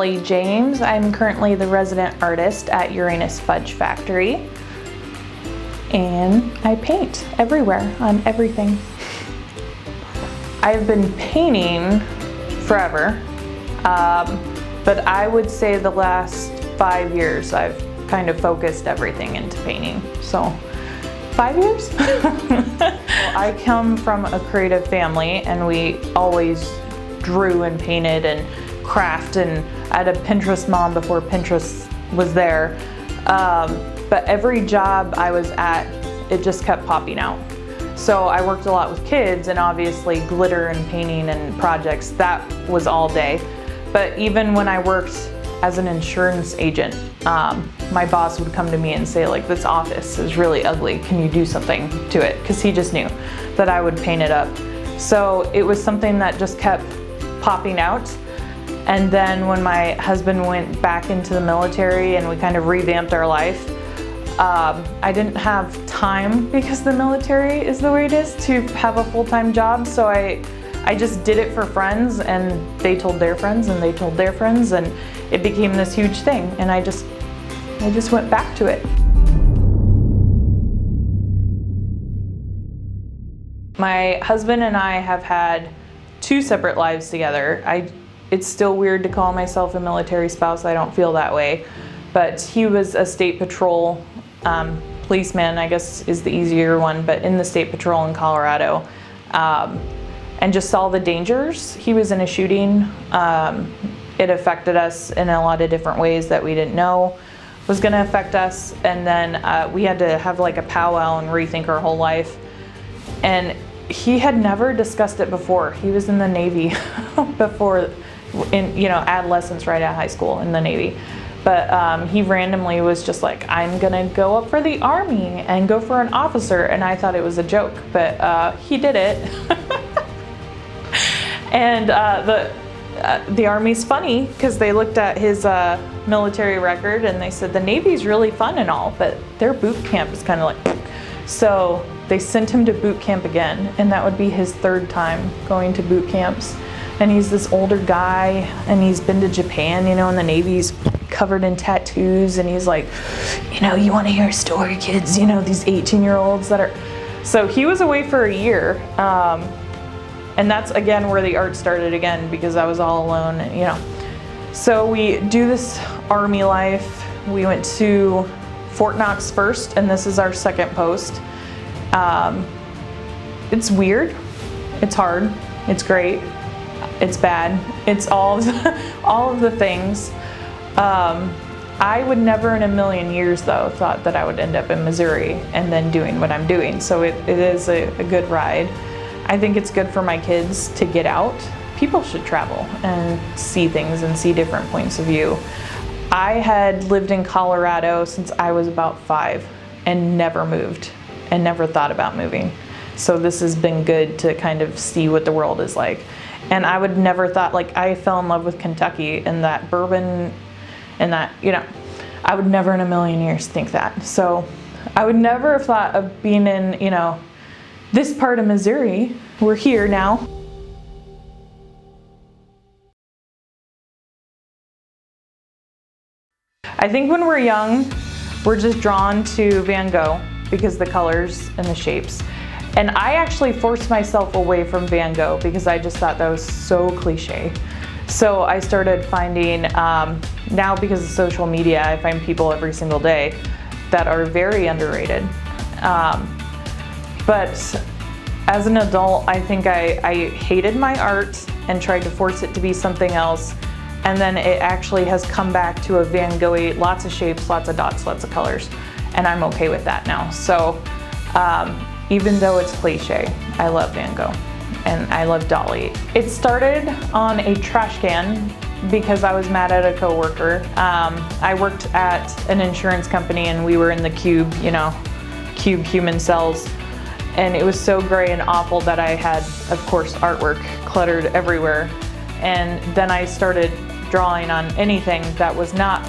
Ellie James. I'm currently the resident artist at Uranus Fudge Factory. And I paint everywhere, on everything. I've been painting forever, but I would say the last 5 years I've kind of focused everything into painting. So 5 years? I come from a creative family and we always drew and painted and craft, and I had a Pinterest mom before Pinterest was there. But every job I was at, it just kept popping out. So I worked a lot with kids, and obviously glitter and painting and projects, that was all day. But even when I worked as an insurance agent, my boss would come to me and say, like, this office is really ugly, can you do something to it? Because he just knew that I would paint it up. So it was something that just kept popping out. And then when my husband went back into the military and we kind of revamped our life, I didn't have time, because the military is the way it is, to have a full-time job. So I just did it for friends, and they told their friends, and they told their friends, and it became this huge thing. And I just went back to it. My husband and I have had 2 separate lives together. It's still weird to call myself a military spouse. I don't feel that way. But he was a state patrol policeman, I guess is the easier one, but in the state patrol in Colorado. And just saw the dangers. He was in a shooting. It affected us in a lot of different ways that we didn't know was gonna affect us. And then we had to have like a powwow and rethink our whole life. And he had never discussed it before. He was in the Navy before, in adolescence, right at high school in the Navy. But he randomly was just like, I'm gonna go up for the Army and go for an officer. And I thought it was a joke, but he did it. And the Army's funny, because they looked at his military record and they said the Navy's really fun and all, but their boot camp is kind of like, so they sent him to boot camp again, and that would be his 3rd time going to boot camps. And he's this older guy, and he's been to Japan, and the Navy's covered in tattoos, and he's like, you want to hear a story, kids? These 18-year-olds that are... So he was away for a year, and that's again where the art started again, because I was all alone, So we do this Army life. We went to Fort Knox first, and this is our 2nd post. It's weird, it's hard, it's great, it's bad, it's all of the things. I would never in a million years, though, thought that I would end up in Missouri and then doing what I'm doing. So it is a good ride. I think it's good for my kids to get out. People should travel and see things and see different points of view. I had lived in Colorado since I was about 5 and never moved and never thought about moving. So this has been good to kind of see what the world is like. And I would never thought, like, I fell in love with Kentucky and that bourbon and that, I would never in a million years think that. So I would never have thought of being in, this part of Missouri. We're here now. I think when we're young, we're just drawn to Van Gogh because the colors and the shapes. And I actually forced myself away from Van Gogh because I just thought that was so cliche. So I started finding, now because of social media, I find people every single day that are very underrated. But as an adult, I think I hated my art and tried to force it to be something else. And then it actually has come back to a Van Gogh-y, lots of shapes, lots of dots, lots of colors. And I'm okay with that now. So even though it's cliche, I love Van Gogh and I love Dolly. It started on a trash can because I was mad at a coworker. I worked at an insurance company and we were in the cube, cube human cells. And it was so gray and awful that I had, of course, artwork cluttered everywhere. And then I started drawing on anything that was not,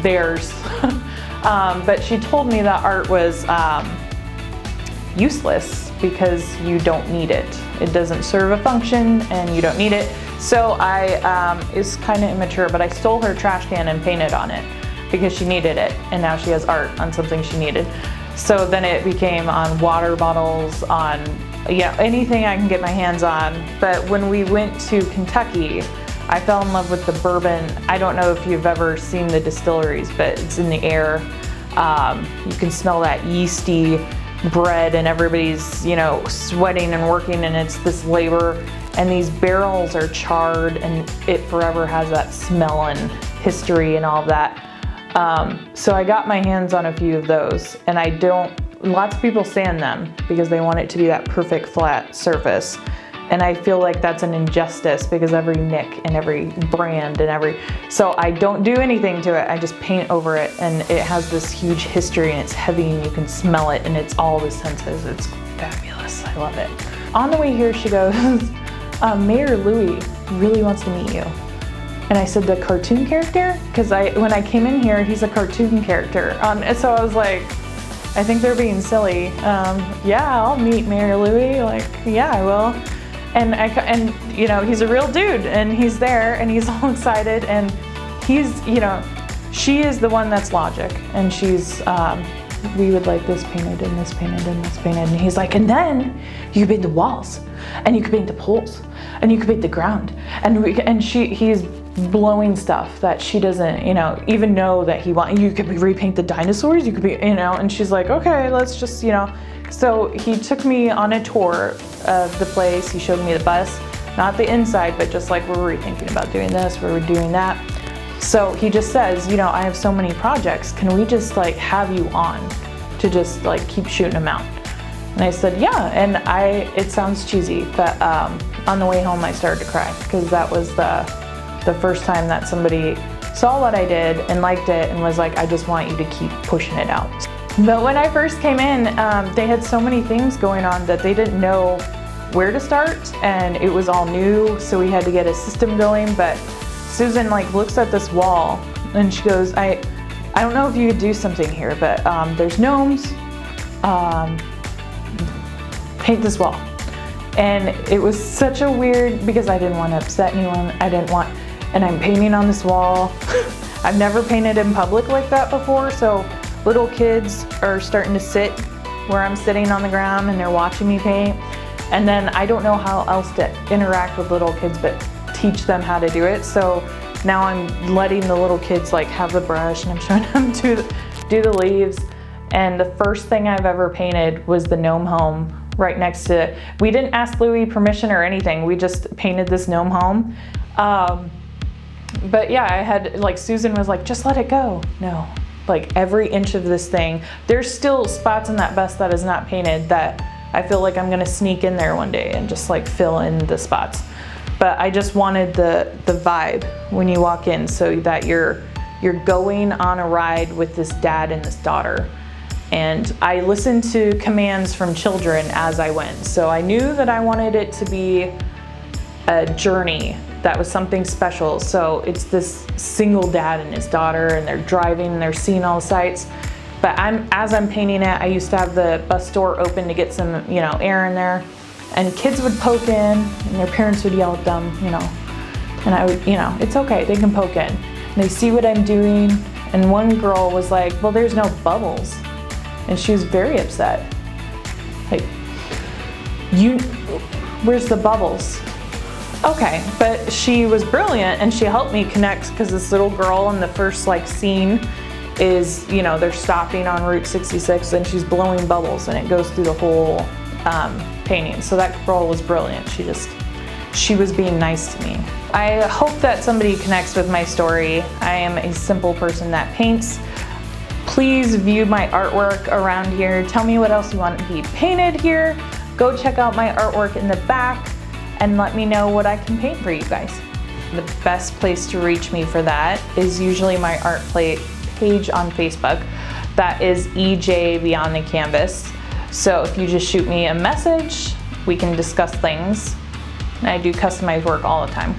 theirs. But she told me that art was useless because you don't need it. It doesn't serve a function and you don't need it. So it's kind of immature, but I stole her trash can and painted on it because she needed it, and now she has art on something she needed. So then it became on water bottles, on anything I can get my hands on. But when we went to Kentucky, I fell in love with the bourbon. I don't know if you've ever seen the distilleries, but it's in the air. You can smell that yeasty bread, and everybody's, sweating and working, and it's this labor. And these barrels are charred, and it forever has that smell and history and all of that. So I got my hands on a few of those, and lots of people sand them because they want it to be that perfect flat surface. And I feel like that's an injustice because every nick and every brand and so I don't do anything to it. I just paint over it, and it has this huge history, and it's heavy, and you can smell it, and it's all the senses. It's fabulous. I love it. On the way here, she goes, Mayor Louis really wants to meet you. And I said, the cartoon character? Because when I came in here, he's a cartoon character. So I was like, I think they're being silly. Yeah, I'll meet Mayor Louis. Like, yeah, I will. And he's a real dude, and he's there, and he's all excited, and he's, she is the one that's logic, and she's, we would like this painted, and this painted, and this painted, and he's like, and then you could paint the walls, and you could paint the poles, and you could paint the ground, he's blowing stuff that she doesn't, even know that you could repaint the dinosaurs, you could be, and she's like, okay, let's just, So he took me on a tour of the place. He showed me the bus, not the inside, but just like, where were we thinking about doing this, where we're doing that. So he just says, I have so many projects, can we just like have you on to just like keep shooting them out? And I said, yeah, and it sounds cheesy, but on the way home I started to cry, because that was the first time that somebody saw what I did and liked it and was like, I just want you to keep pushing it out. But when I first came in, they had so many things going on that they didn't know where to start, and it was all new, so we had to get a system going. But Susan looks at this wall, and she goes, I don't know if you could do something here, but there's gnomes, paint this wall. And it was such a weird, because I didn't want to upset anyone, and I'm painting on this wall. I've never painted in public like that before, so little kids are starting to sit where I'm sitting on the ground, and they're watching me paint. And then I don't know how else to interact with little kids but teach them how to do it. So now I'm letting the little kids have the brush, and I'm showing them do the leaves. And the first thing I've ever painted was the gnome home right next to it. We didn't ask Louis permission or anything. We just painted this gnome home. But yeah, I had, Susan was like, just let it go. No. Every inch of this thing, there's still spots in that bus that is not painted that I feel like I'm gonna sneak in there one day and just fill in the spots. But I just wanted the vibe when you walk in, so that you're going on a ride with this dad and this daughter. And I listened to commands from children as I went. So I knew that I wanted it to be a journey that was something special. So it's this single dad and his daughter, and they're driving and they're seeing all the sights. But as I'm painting it, I used to have the bus door open to get some, air in there. And kids would poke in, and their parents would yell at them, And I would, it's okay, they can poke in. And they see what I'm doing. And one girl was like, well, there's no bubbles. And she was very upset. Where's the bubbles? Okay, but she was brilliant, and she helped me connect, because this little girl in the first scene is, they're stopping on Route 66, and she's blowing bubbles, and it goes through the whole painting. So that girl was brilliant. She was being nice to me. I hope that somebody connects with my story. I am a simple person that paints. Please view my artwork around here. Tell me what else you want to be painted here. Go check out my artwork in the back, and let me know what I can paint for you guys. The best place to reach me for that is usually my art page on Facebook. That is EJ Beyond the Canvas. So if you just shoot me a message, we can discuss things. And I do customized work all the time.